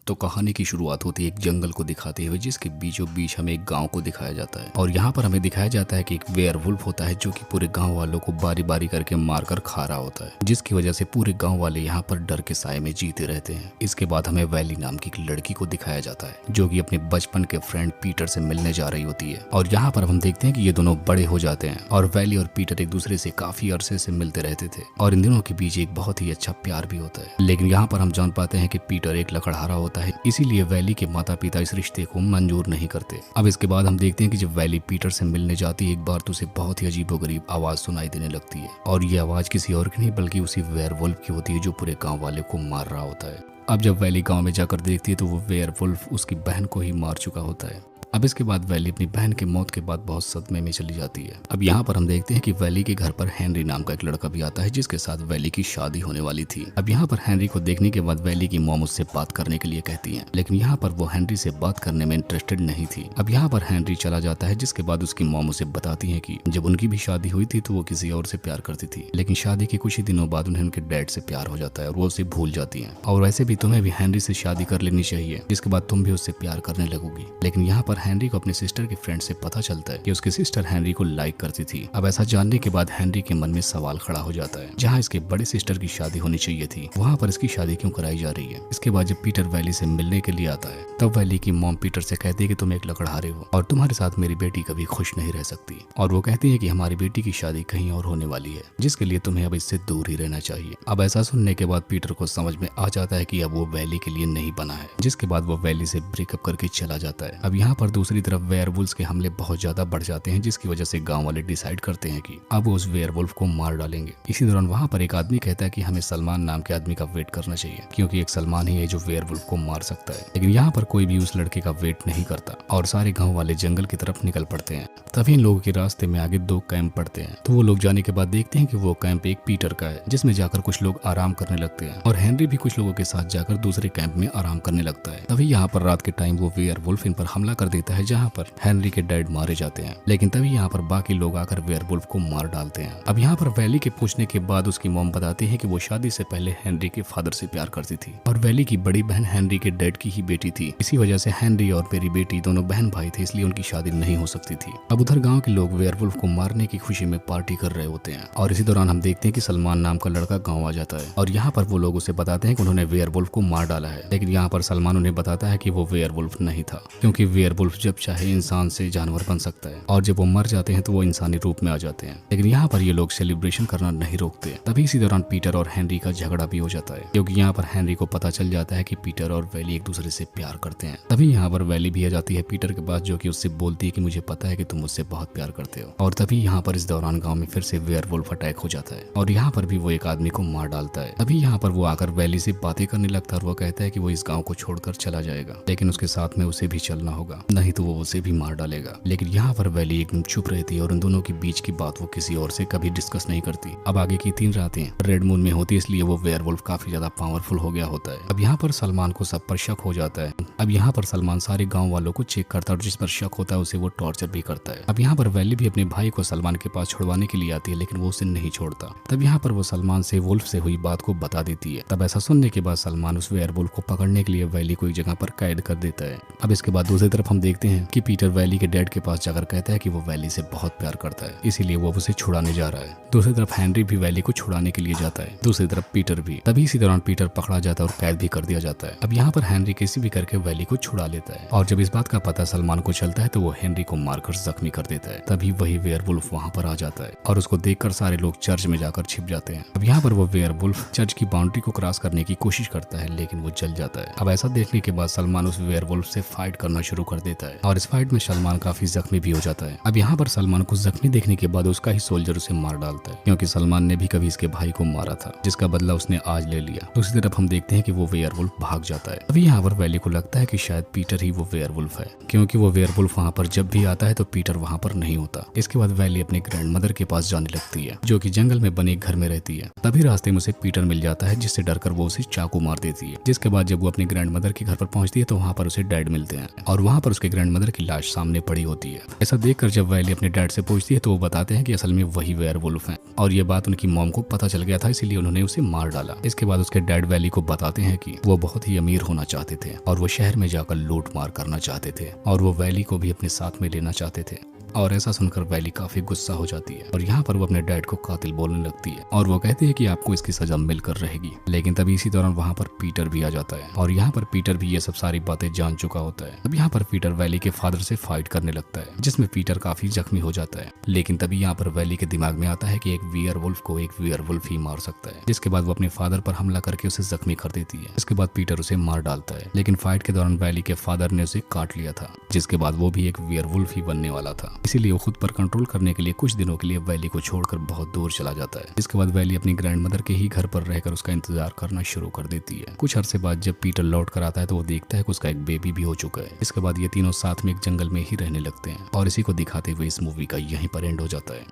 तो कहानी की शुरुआत होती है एक जंगल को दिखाते हुए, जिसके बीचों बीच हमें एक गांव को दिखाया जाता है। और यहाँ पर हमें दिखाया जाता है कि एक वेयरवुल्फ होता है जो कि पूरे गांव वालों को बारी बारी करके मारकर खा रहा होता है, जिसकी वजह से पूरे गांव वाले यहाँ पर डर के साए में जीते रहते हैं। इसके बाद हमें वैली नाम की एक लड़की को दिखाया जाता है जो कि अपने बचपन के फ्रेंड पीटर से मिलने जा रही होती है। और यहाँ पर हम देखते हैं कि ये दोनों बड़े हो जाते हैं और वैली और पीटर एक दूसरे से काफी अरसे से मिलते रहते थे और इन दोनों के बीच एक बहुत ही अच्छा प्यार भी होता है। लेकिन यहाँ पर हम जान पाते हैं कि पीटर एक लकड़हारा होता है, इसीलिए वैली के माता पिता इस रिश्ते को मंजूर नहीं करते। अब इसके बाद हम देखते हैं कि जब वैली पीटर से मिलने जाती है, एक बार तो उसे बहुत ही अजीबोगरीब आवाज सुनाई देने लगती है और ये आवाज किसी और की नहीं बल्कि उसी वेयरवुल्फ की होती है जो पूरे गांव वाले को मार रहा होता है। अब जब वैली गांव में जाकर देखती है तो वो वेयरवुल्फ उसकी बहन को ही मार चुका होता है। अब इसके बाद वैली अपनी बहन की मौत के बाद बहुत सदमे में चली जाती है। अब यहाँ पर हम देखते हैं कि वैली के घर पर हेनरी नाम का एक लड़का भी आता है जिसके साथ वैली की शादी होने वाली थी। अब यहाँ पर हेनरी को देखने के बाद वैली की मॉम उससे बात करने के लिए कहती है, लेकिन यहाँ पर वो हेनरी से बात करने में इंटरेस्टेड नहीं थी। अब यहाँ पर हेनरी चला जाता है, जिसके बाद उसकी मॉम उसे बताती है कि जब उनकी भी शादी हुई थी तो वो किसी और से प्यार करती थी, लेकिन शादी के कुछ ही दिनों बाद उन्हें उनके डैड से प्यार हो जाता है और वो उसे भूल जाती है। और वैसे भी तुम्हें भी हेनरी से शादी कर लेनी चाहिए, जिसके बाद तुम भी उससे प्यार करने लगोगी। लेकिन यहाँ पर हेनरी को अपने सिस्टर के फ्रेंड से पता चलता है कि उसकी सिस्टर हेनरी को लाइक करती थी। अब ऐसा जानने के बाद हेनरी के मन में सवाल खड़ा हो जाता है, जहाँ इसके बड़े सिस्टर की शादी होनी चाहिए थी वहाँ पर इसकी शादी क्यों कराई जा रही है। इसके बाद जब पीटर वैली से मिलने के लिए आता है तब वैली की मॉम पीटर से कहती है कि तुम एक लकड़हारे हो और तुम्हारे साथ मेरी बेटी कभी खुश नहीं रह सकती। और वो कहती है कि हमारी बेटी की शादी कहीं और होने वाली है, जिसके लिए तुम्हें अब इससे दूर ही रहना चाहिए। अब ऐसा सुनने के बाद पीटर को समझ में आ जाता है कि अब वो वैली के लिए नहीं बना है, जिसके बाद वो वैली से ब्रेकअप करके चला जाता है। अब यहाँ पर दूसरी तरफ वेयरवुल्फ्स के हमले बहुत ज्यादा बढ़ जाते हैं, जिसकी वजह से गांव वाले डिसाइड करते हैं कि अब वो उस वेयरवुल्फ को मार डालेंगे। इसी दौरान वहां पर एक आदमी कहता है कि हमें सलमान नाम के आदमी का वेट करना चाहिए, क्योंकि एक सलमान ही है जो वेयरवुल्फ को मार सकता है। लेकिन यहाँ पर कोई भी उस लड़के का वेट नहीं करता और सारे गांव वाले जंगल की तरफ निकल पड़ते हैं। तभी इन लोगों के रास्ते में आगे दो कैंप पड़ते हैं, तो वो लोग जाने के बाद देखते हैं कि वो कैंप एक पीटर का है, जिसमें जाकर कुछ लोग आराम करने लगते हैं और हेनरी भी कुछ लोगों के साथ जाकर दूसरे कैंप में आराम करने लगता है। तभी यहाँ पर रात के टाइम वो वेयरवुल्फ इन पर हमला कर देता है, जहाँ पर हेनरी के डैड मारे जाते हैं। लेकिन तभी यहाँ पर बाकी लोग आकर वेयरवुल्फ को मार डालते हैं। अब यहाँ पर वैली के पूछने के बाद उसकी मॉम बताती है कि वो शादी से पहले हेनरी के फादर से प्यार करती थी और वैली की बड़ी बहन हेनरी के डैड की ही बेटी थी। इसी वजह से हेनरी और मेरी बेटी दोनों बहन भाई थे, इसलिए उनकी शादी नहीं हो सकती थी। अब उधर गांव के लोग वेयरवुल्फ को मारने की खुशी में पार्टी कर रहे होते हैं और इसी दौरान हम देखते हैं कि सलमान नाम का लड़का गाँव आ जाता है और यहाँ पर वो लोग उसे बताते हैं कि उन्होंने वेयरवुल्फ को मार डाला है। लेकिन यहाँ पर सलमान उन्हें बताता है कि वो वेयरवुल्फ नहीं था, क्योंकि वेयरवुल्फ जब चाहे इंसान से जानवर बन सकता है और जब वो मर जाते हैं तो वो इंसानी रूप में आ जाते हैं। लेकिन यहाँ पर ये लोग सेलिब्रेशन करना नहीं रोकते। तभी इसी दौरान पीटर और हेनरी का झगड़ा भी हो जाता है, क्योंकि यहाँ पर हेनरी को पता चल जाता है कि पीटर और वैली एक दूसरे से प्यार करते हैं। तभी यहाँ पर वैली भी आ जाती है पीटर के पास, जो कि उससे बोलती है कि मुझे पता है कि तुम मुझसे बहुत प्यार करते हो। और तभी यहाँ पर इस दौरान गाँव में फिर से वेयरवुल्फ अटैक हो जाता है और यहाँ पर भी वो एक आदमी को मार डालता है। तभी यहाँ पर वो आकर वैली से बातें करने लगता है और वो कहता है कि वो इस गाँव को छोड़कर चला जाएगा, लेकिन उसके साथ में उसे भी चलना होगा, नहीं तो वो उसे भी मार डालेगा। लेकिन यहाँ पर वैली एकदम चुप रहती है और उन दोनों के बीच की बात वो किसी और से कभी डिस्कस नहीं करती। अब आगे की 3 रातें रेड मून में होती है, इसलिए वो वेयरवुल्फ काफी ज्यादा पावरफुल हो गया होता है। अब यहाँ पर सलमान को सब पर शक हो जाता है। अब यहाँ पर सलमान सारे गांव वालों को चेक करता है और जिस पर शक होता है उसे वो टॉर्चर भी करता है। अब यहाँ पर वैली भी अपने भाई को सलमान के पास छुड़वाने के लिए आती है, लेकिन वो उसे नहीं छोड़ता। तब यहाँ पर वो सलमान से वुल्फ से हुई बात को बता देती है। तब ऐसा सुनने के बाद सलमान उस वेयरवुल्फ को पकड़ने के लिए वैली को एक जगह पर कैद कर देता है। अब इसके बाद दूसरी तरफ हम देखते हैं कि पीटर वैली के डैड के पास जाकर कहता है कि वो वैली से बहुत प्यार करता है, इसीलिए वो उसे छुड़ाने जा रहा है। दूसरी तरफ हेनरी भी वैली को छुड़ाने के लिए जाता है, दूसरी तरफ पीटर भी। तभी इसी दौरान पीटर पकड़ा जाता है और कैद भी कर दिया जाता है। अब यहाँ पर हेनरी किसी भी करके वैली को छुड़ा लेता है और जब इस बात का पता सलमान को चलता है तो वो हेनरी को मारकर जख्मी कर देता है। तभी वही वेयरवुल्फ वहाँ पर आ जाता है और उसको देखकर सारे लोग चर्च में जाकर छिप जाते हैं। अब यहाँ पर वो वेयरवुल्फ चर्च की बाउंड्री को क्रॉस करने की कोशिश करता है, लेकिन वो जल जाता है। अब ऐसा देखने के बाद सलमान उस वेयरवुल्फ से फाइट करना शुरू कर देता है और इस फाइट में सलमान काफी जख्मी भी हो जाता है। अब यहाँ पर सलमान को जख्मी देखने के बाद उसका ही सोल्जर उसे मार डालता है, क्योंकि सलमान ने भी कभी इसके भाई को मारा था, जिसका बदला उसने आज ले लिया। दूसरी तरफ हम देखते हैं कि वो वेयरवुल्फ भाग जाता है। अभी यहाँ पर वैली को लगता लगता है कि शायद पीटर ही वो वेयरवुल्फ है, क्योंकि वो वेयरवुल्फ वहाँ पर जब भी आता है तो पीटर वहाँ पर नहीं होता। इसके बाद वैली अपनी ग्रैंडमदर के पास जाने लगती है, जो कि जंगल में बने एक घर में रहती है। तभी रास्ते में उसे पीटर मिल जाता है, जिससे डरकर वो उसे चाकू मार देती है। जिसके बाद जब वो अपनी ग्रैंडमदर के घर पर पहुंचती है तो वहाँ पर उसे डैड मिलते हैं और वहाँ पर उसके ग्रैंडमदर की लाश सामने पड़ी होती है। ऐसा देखकर जब वैली अपने डैड से पूछती है तो वो बताते हैं कि असल में वही वेयरवुल्फ हैं और ये बात उनकी मॉम को पता चल गया था, इसीलिए उन्होंने उसे मार डाला। इसके बाद उसके डैड वैली को बताते हैं कि वो बहुत ही अमीर होना चाहते थे और वो शहर में जाकर लूट मार करना चाहते थे और वो वैली को भी अपने साथ में लेना चाहते थे। और ऐसा सुनकर वैली काफी गुस्सा हो जाती है और यहाँ पर वो अपने डैड को कातिल बोलने लगती है और वो कहती है कि आपको इसकी सजा मिलकर रहेगी। लेकिन तभी इसी दौरान वहाँ पर पीटर भी आ जाता है और यहाँ पर पीटर भी ये सब सारी बातें जान चुका होता है। अब यहाँ पर पीटर वैली के फादर से फाइट करने लगता है, जिसमें पीटर काफी जख्मी हो जाता है। लेकिन तभी यहाँ पर वैली के दिमाग में आता है कि एक वेयरवुल्फ को एक वेयरवुल्फ ही मार सकता है। जिसके बाद वो अपने फादर पर हमला करके उसे जख्मी कर देती है। इसके बाद पीटर उसे मार डालता है, लेकिन फाइट के दौरान वैली के फादर ने उसे काट लिया था, जिसके बाद वो भी एक वेयरवुल्फ ही बनने वाला था। इसीलिए वो खुद पर कंट्रोल करने के लिए कुछ दिनों के लिए वैली को छोड़कर बहुत दूर चला जाता है। इसके बाद वैली अपनी ग्रैंडमदर के ही घर पर रहकर उसका इंतजार करना शुरू कर देती है। कुछ अरसे बाद जब पीटर लौट कर आता है तो वो देखता है कि उसका एक बेबी भी हो चुका है। इसके बाद ये तीनों साथ में एक जंगल में ही रहने लगते हैं और इसी को दिखाते हुए इस मूवी का यहीं पर एंड हो जाता है।